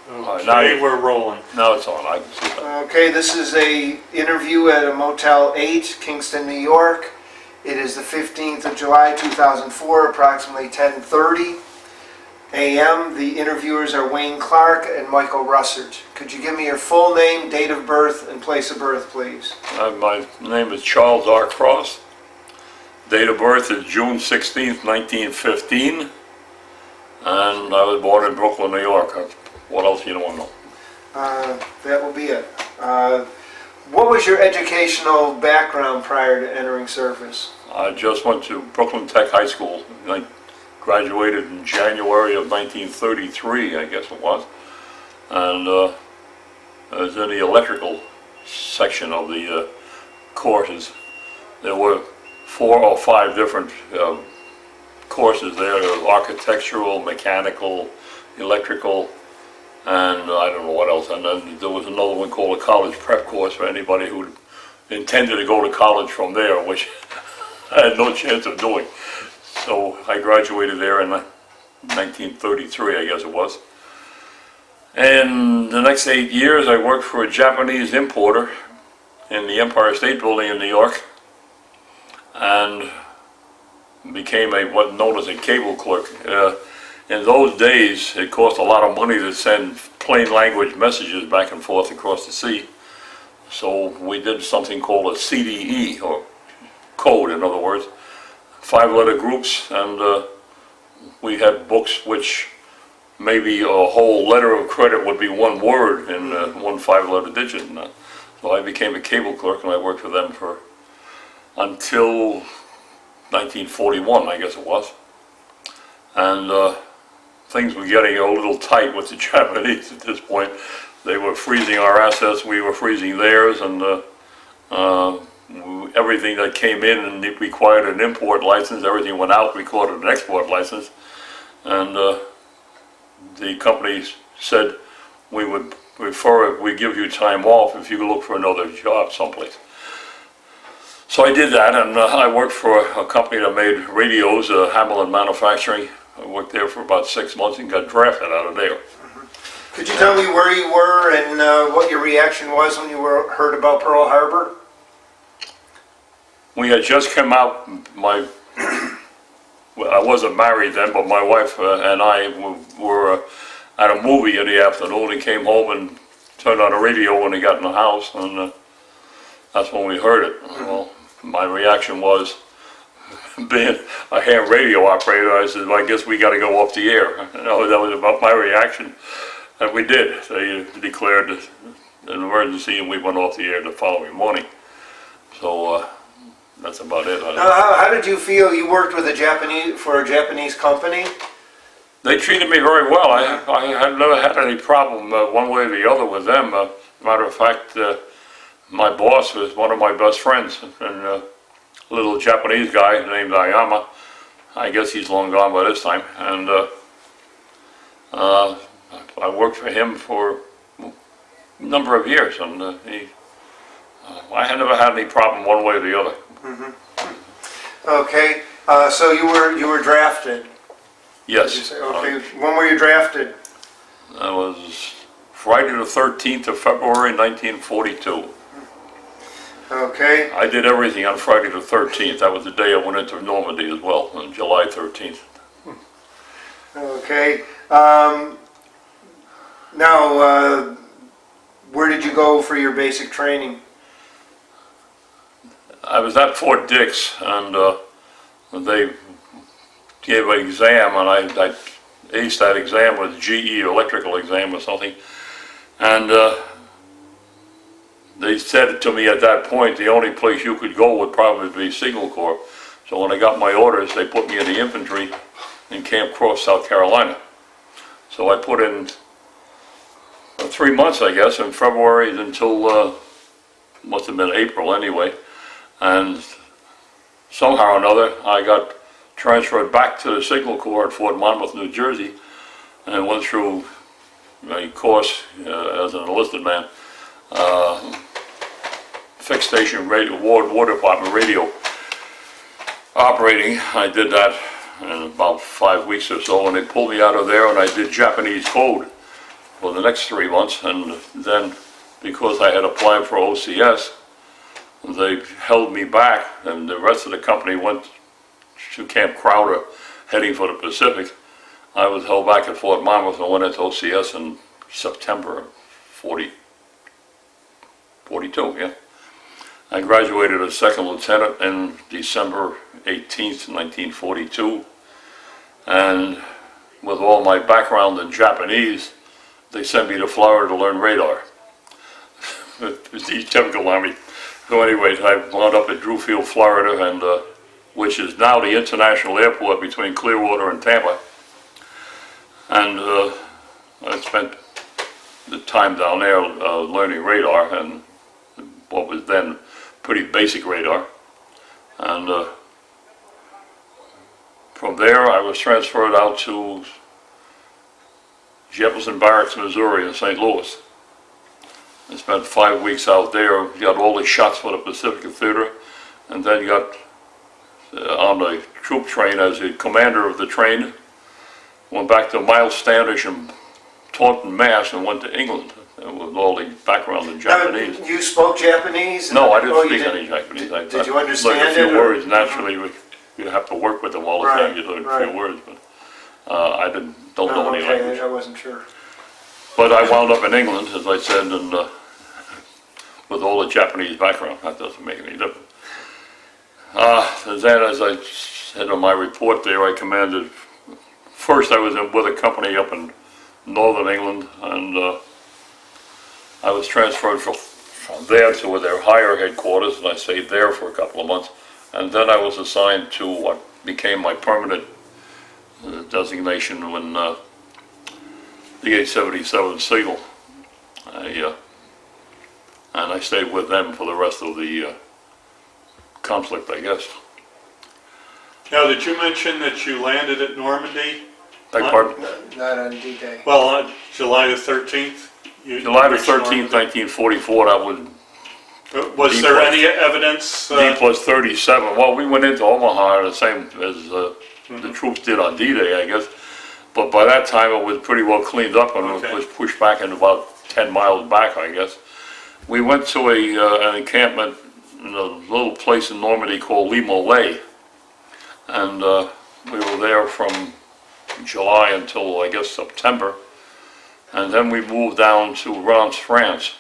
Okay, we're rolling. Now it's on. I can see that. Okay, this is a interview at a Motel 8, Kingston, New York. It is the 15th of July, 2004, approximately 10:30 a.m. The interviewers are Wayne Clark and Michael Russert. Could you give me your full name, date of birth, and place of birth, please? My name is Charles R. Cross. Date of birth is June 16th, 1915. And I was born in Brooklyn, New York. What else do you want to know? That will be it. What was your educational background prior to entering service? I just went to Brooklyn Tech High School. I graduated in January of 1933, I guess it was. And I was in the electrical section of the courses. There were 4 or 5 different courses there. There was architectural, mechanical, electrical, and I don't know what else. And then there was another one called a college prep course for anybody who intended to go to college from there, which I had no chance of doing. So I graduated there in 1933, I guess it was. And the next 8 years I worked for a Japanese importer in the Empire State Building in New York, and became what's known as a cable clerk. In those days, it cost a lot of money to send plain language messages back and forth across the sea. So we did something called a CDE, or code in other words, 5-letter groups, and we had books which maybe a whole letter of credit would be one word in one 5-letter digit. So I became a cable clerk, and I worked for them until 1941, I guess it was. And things were getting a little tight with the Japanese at this point. They were freezing our assets, we were freezing theirs, and everything that came in and it required an import license, everything went out required an export license. And the company said we would prefer it, we give you time off if you look for another job someplace. So I did that, and I worked for a company that made radios, Hamilton Manufacturing. I worked there for about 6 months and got drafted out of there. Could you tell me where you were and what your reaction was when you heard about Pearl Harbor? We had just come out, well, I wasn't married then, but my wife and I were at a movie in the afternoon and came home and turned on the radio when we got in the house, and that's when we heard it. Well, my reaction was, being a ham radio operator, I said, well, I guess we got to go off the air. That was about my reaction. And we did. They declared an emergency, and we went off the air the following morning. So that's about it. How did you feel? You worked with for a Japanese company? They treated me very well. I had never had any problem one way or the other with them. Matter of fact, my boss was one of my best friends, and a little Japanese guy named Ayama. I guess he's long gone by this time. And I worked for him for a number of years, and I had never had any problem one way or the other. Mm-hmm. Okay, so you were drafted. Yes. Okay, when were you drafted? That was Friday the 13th of February, 1942. Okay. I did everything on Friday the 13th. That was the day I went into Normandy as well, on July 13th. Okay. Now, where did you go for your basic training? I was at Fort Dix, and they gave an exam, and I aced that exam with GE electrical exam or something. And they said to me at that point, the only place you could go would probably be Signal Corps. So when I got my orders, they put me in the infantry in Camp Cross, South Carolina. So I put in 3 months, I guess, in February until, must have been April anyway. And somehow or another, I got transferred back to the Signal Corps at Fort Monmouth, New Jersey, and went through a course as an enlisted man. Fixed station radio, War Department radio operating. I did that in about 5 weeks or so, and they pulled me out of there, and I did Japanese code. for the next 3 months, and then because I had applied for OCS, they held me back, and the rest of the company went to Camp Crowder, heading for the Pacific. I was held back at Fort Monmouth and went into OCS in September 42, yeah. I graduated as second lieutenant in December 18th, 1942, and with all my background in Japanese, they sent me to Florida to learn radar. It was the typical Army. So anyway, I wound up at Drewfield, Florida, and which is now the international airport between Clearwater and Tampa. And I spent the time down there learning radar, and what was then pretty basic radar. And from there I was transferred out to Jefferson Barracks, Missouri in St. Louis. I spent 5 weeks out there, got all the shots for the Pacific Theater, and then got on the troop train as the commander of the train. Went back to Miles Standish in Taunton, Mass, and went to England with all the background in Japanese. Now, you spoke Japanese? No, I didn't speak any Japanese. Did you understand a few it? words, naturally, you have to work with them all the time, you learn a few words, but I don't know any language. I wasn't sure. But I wound up in England, as I said, and with all the Japanese background. That doesn't make any difference. Then, as I said on my report there, I commanded. First, I was with a company up in northern England, and I was transferred from there to their higher headquarters, and I stayed there for a couple of months. And then I was assigned to what became my permanent designation when the 877 Seagull. And I stayed with them for the rest of the conflict, I guess. Now, did you mention that you landed at Normandy? Beg pardon? Not on D-Day. Well, on July the 13th? July the 13th, 1944, that was... Was there any evidence? D plus 37. Well, we went into Omaha the same as the troops did on D-Day, I guess. But by that time, it was pretty well cleaned up, and it was pushed back in about 10 miles back, I guess. We went to an encampment in a little place in Normandy called Le Mollet, and we were there from July until, I guess, September. And then we moved down to Reims, France.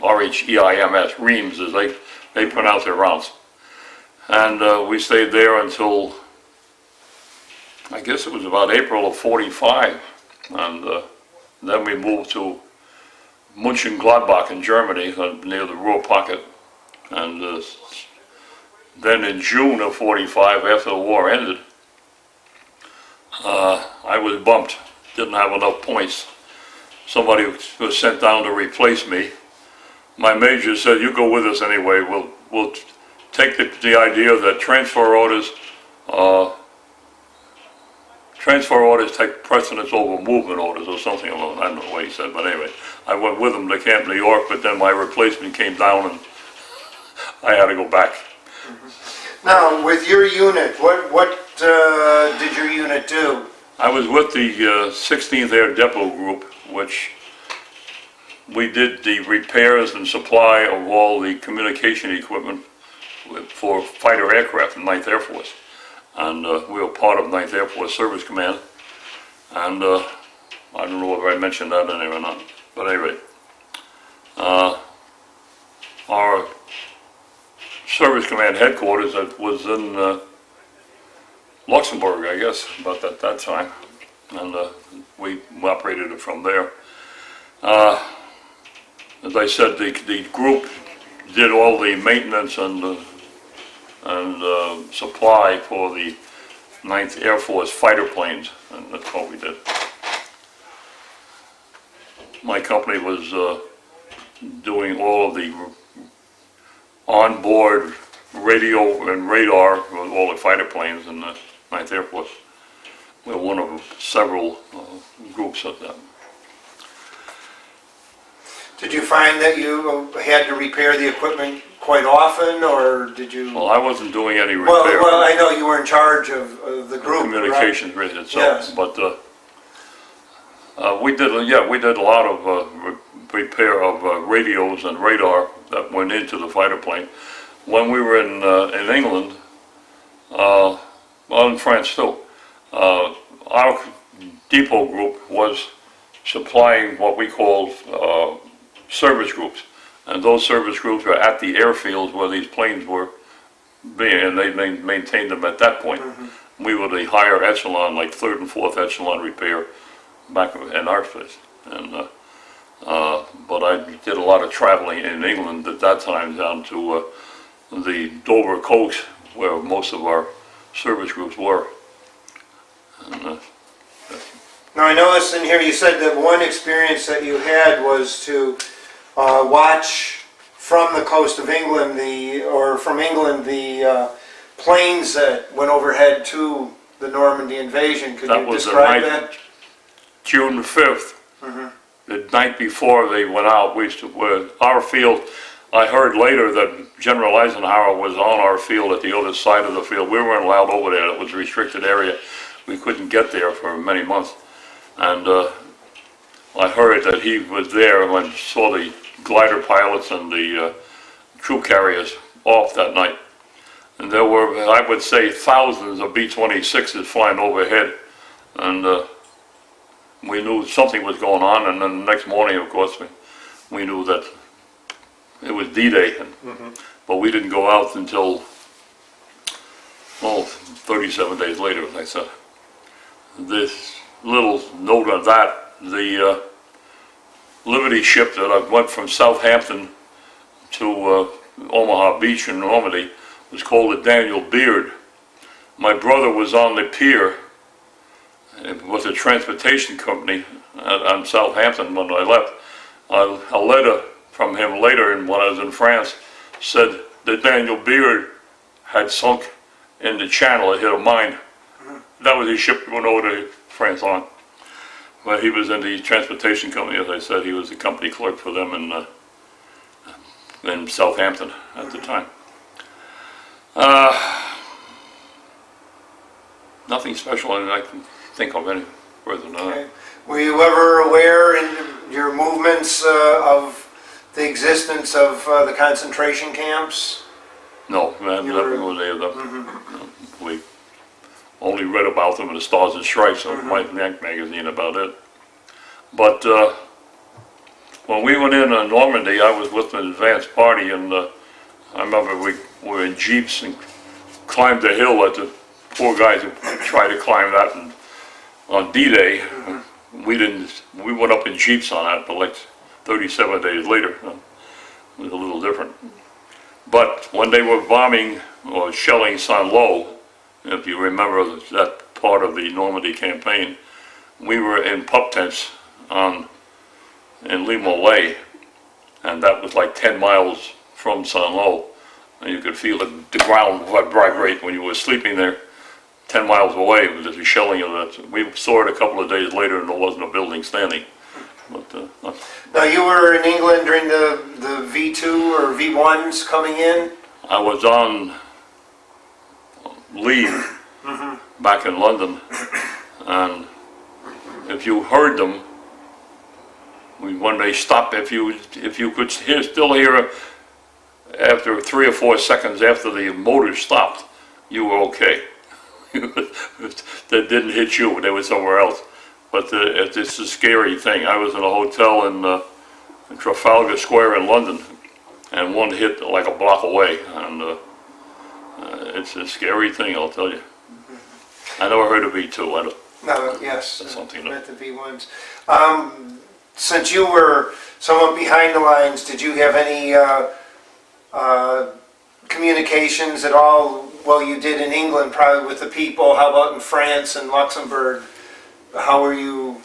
R-H-E-I-M-S, Reims, as they pronounce it, Reims. And we stayed there until, I guess it was about April of 45. And then we moved to Mönchengladbach in Germany, near the Ruhr Pocket. And then in June of 45, after the war ended, I was bumped, didn't have enough points. Somebody was sent down to replace me. My major said, "You go with us anyway. We'll take the idea that transfer orders take precedence over movement orders," or something along. I don't know what he said, but anyway, I went with him to Camp New York. But then my replacement came down, and I had to go back. Now, with your unit, what did your unit do? I was with the 16th Air Depot Group, which we did the repairs and supply of all the communication equipment for fighter aircraft in 9th Air Force. And we were part of 9th Air Force Service Command. And I don't know whether I mentioned that anyway or not. But anyway, our Service Command headquarters was in Luxembourg, I guess, about at that time. And we operated it from there. As I said, the group did all the maintenance and supply for the 9th Air Force fighter planes, and that's what we did. My company was doing all of the onboard radio and radar with all the fighter planes in the 9th Air Force. We're one of several groups of them. Did you find that you had to repair the equipment quite often, or did you? Well, I wasn't doing any repair. Well, I know you were in charge of the group, communications right? grid itself, Yes. but We did a lot of repair of radios and radar that went into the fighter plane. When we were in England, well, in France too, our depot group was supplying what we called service groups, and those service groups were at the airfields where these planes were being, and they maintained them at that point. We were the higher echelon, like third and fourth echelon repair back in our place. And but I did a lot of traveling in England at that time down to the Dover coast, where most of our service groups were. And, Now I noticed in here you said that one experience that you had was to watch from the coast of England from England the planes that went overhead to the Normandy invasion. Could you describe that? June 5th, the night before they went out, our field. I heard later that General Eisenhower was on our field at the other side of the field. We weren't allowed over there. It was a restricted area. We couldn't get there for many months. And I heard that he was there when saw the glider pilots and the troop carriers off that night. And there were, I would say, thousands of B-26s flying overhead. And we knew something was going on. And then the next morning, of course, we knew that it was D-Day. But we didn't go out until, well, 37 days later, as I said. This little note on that, the Liberty ship that I went from Southampton to Omaha Beach in Normandy was called the Daniel Beard. My brother was on the pier with a transportation company on Southampton when I left. A letter from him later, when I was in France, said the Daniel Beard had sunk in the channel. It hit a mine. That was his ship that went over to France on. But he was in the transportation company, as I said. He was a company clerk for them in Southampton at the time. Nothing special I can think of any further than that. Were you ever aware in your movements of the existence of the concentration camps? No, I never was any of them. No, we only read about them in the Stars and Stripes of my magazine about it. But when we went in on Normandy, I was with an advance party, and I remember we were in jeeps and climbed the hill that the poor guys who tried to climb that. And on D-Day, we went up in jeeps on that, but like 37 days later, it was a little different. But when they were bombing or shelling Saint-Lô, if you remember that part of the Normandy campaign, we were in pup tents in Limoillet, and that was like 10 miles from Saint-Lô, and you could feel the ground vibrate when you were sleeping there 10 miles away with the shelling of that. We saw it a couple of days later, and there wasn't a building standing. But, now you were in England during the V2 or V1s coming in? I was on leave back in London, and if you heard them, when they stopped, if you could still hear after 3 or 4 seconds after the motor stopped, you were okay. That didn't hit you, they were somewhere else. But it's a scary thing. I was in a hotel in Trafalgar Square in London, and one hit like a block away, and it's a scary thing, I'll tell you. I never heard of V2. Yes, something at the V1s. Since you were somewhat behind the lines, did you have any communications at all? Well, you did in England, probably with the people. How about in France and Luxembourg? How were you?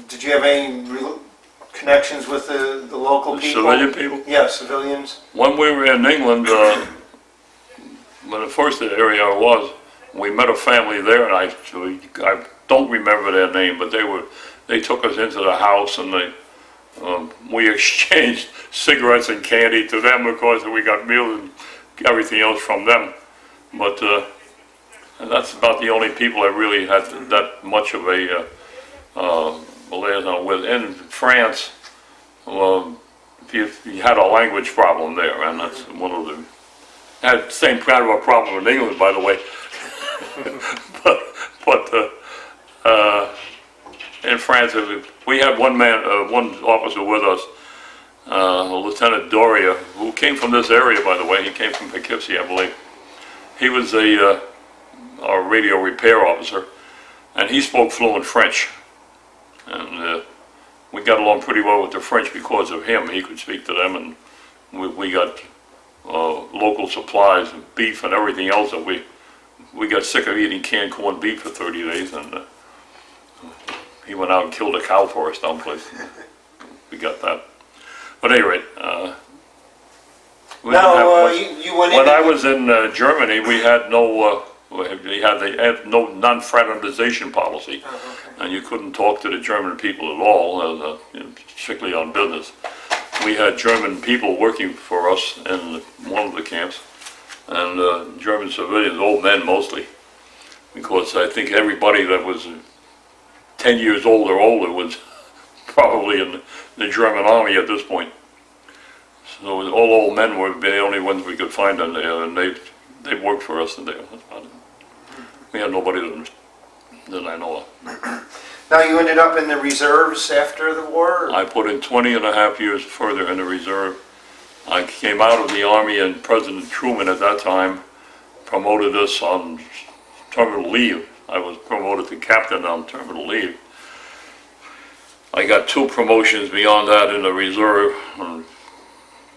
Did you have any connections with the local people? Civilian people? Yeah, civilians. When we were in England, when the first area I was, we met a family there, and I don't remember their name, but they took us into the house, and we exchanged cigarettes and candy to them, of course, and we got meals and everything else from them. But and that's about the only people I really had that much of a liaison with. In France, you had a language problem there, and that's one of the, had the same kind of a problem in England, by the way. but in France, we had one officer with us, Lieutenant Doria, who came from this area, by the way. He came from Poughkeepsie, I believe. He was our radio repair officer, and he spoke fluent French. And we got along pretty well with the French because of him. He could speak to them, and we got local supplies of beef and everything else. That we got sick of eating canned corned beef for 30 days, and he went out and killed a cow for us someplace. We got that. But at any rate, you went when I was in Germany, we had no non-fraternization policy, and you couldn't talk to the German people at all, strictly on business. We had German people working for us in one of the camps, and German civilians, old men mostly, because I think everybody that was 10 years old or older was probably in the German army at this point. So all old men were the only ones we could find in there, and they worked for us in there. We had nobody that I know of. Now you ended up in the reserves after the war? I put in 20 and a half years further in the reserve. I came out of the army, and President Truman at that time promoted us on terminal leave. I was promoted to captain on terminal leave. I got 2 promotions beyond that in the reserve, and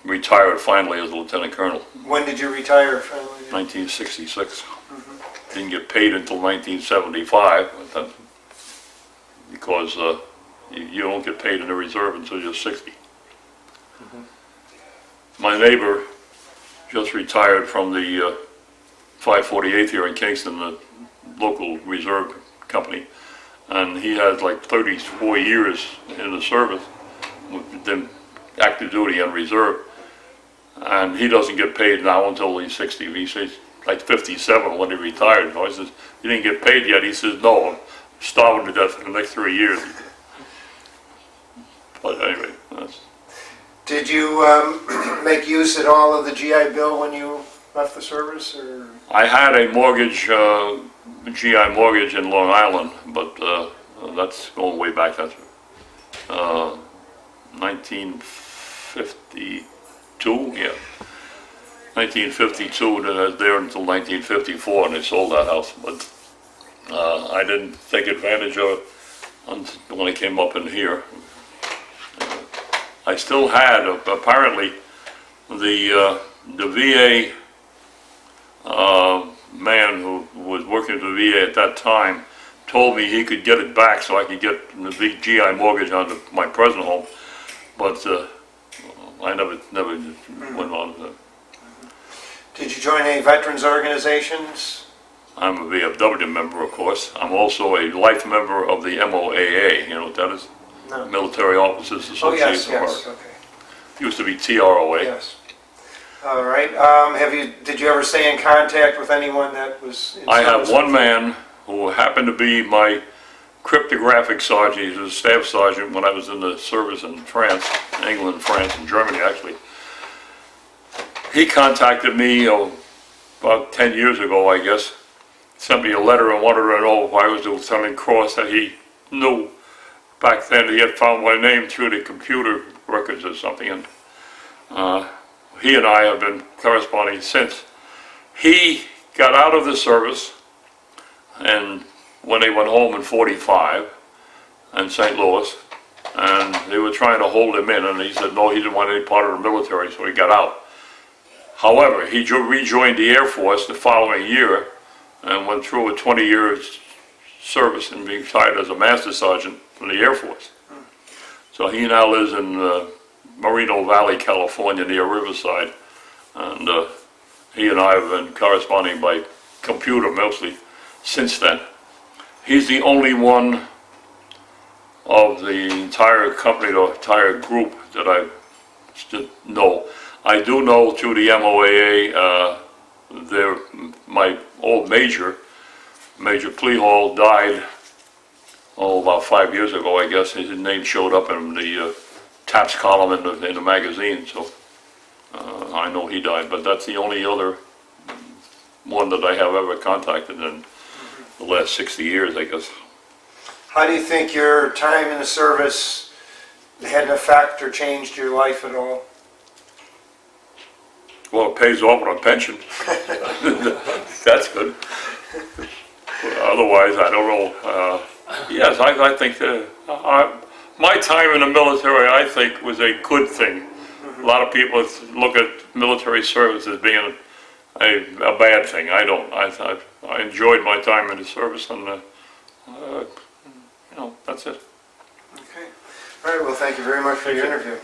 retired finally as a lieutenant colonel. When did you retire finally? 1966. Didn't get paid until 1975, because you don't get paid in the reserve until you're 60. My neighbor just retired from the 548th here in Kingston, the local reserve company, and he had like 34 years in the service, then active duty and reserve, and he doesn't get paid now until he's 60. He says like 57 when he retired. So I says, "You didn't get paid yet?" He says, "No, I'm starving to death for the next 3 years." But anyway, Did you make use at all of the GI Bill when you left the service, or? I had a mortgage, GI mortgage in Long Island, but that's going way back. That's 1952, yeah. 1952, and I was there until 1954, and they sold that house. But I didn't take advantage of it until when I came up in here. I still had, apparently, the VA man who was working at the VA at that time told me he could get it back so I could get the big GI mortgage on my present home, but I never went on with that. Did you join any veterans organizations? I'm a VFW member, of course. I'm also a life member of the MOAA. You know what that is? No. Military Officers Association. Yes, okay. Used to be TROA. Yes. All right. Did you ever stay in contact with anyone that was in I have service? one man who happened to be my cryptographic sergeant. He was a staff sergeant when I was in the service in France, England, France, and Germany, actually. He contacted me about 10 years ago, I guess. Sent me a letter and wanted to know if I was the Lieutenant Cross that he knew. Back then, he had found my name through the computer records or something, and he and I have been corresponding since. He got out of the service, and when they went home in '45 in St. Louis, and they were trying to hold him in, and he said no, he didn't want any part of the military, so he got out. However, he rejoined the Air Force the following year and went through a 20-year service and retired as a Master Sergeant from the Air Force. So he now lives in Moreno Valley, California, near Riverside, and he and I have been corresponding by computer mostly since then. He's the only one of the entire company, the entire group that I know. I do know through the MOAA, my old Major Plihal, died about 5 years ago, I guess, his name showed up in the TAPS column in the magazine, so I know he died, but that's the only other one that I have ever contacted in the last 60 years, I guess. How do you think your time in the service had an effect or changed your life at all? Well, it pays off on a pension. That's good. Otherwise, I don't know. Yes, I think that my time in the military, I think, was a good thing. A lot of people look at military service as being a bad thing. I don't. I enjoyed my time in the service, and you know, that's it. Okay. All right. Well, thank you very much for your interview.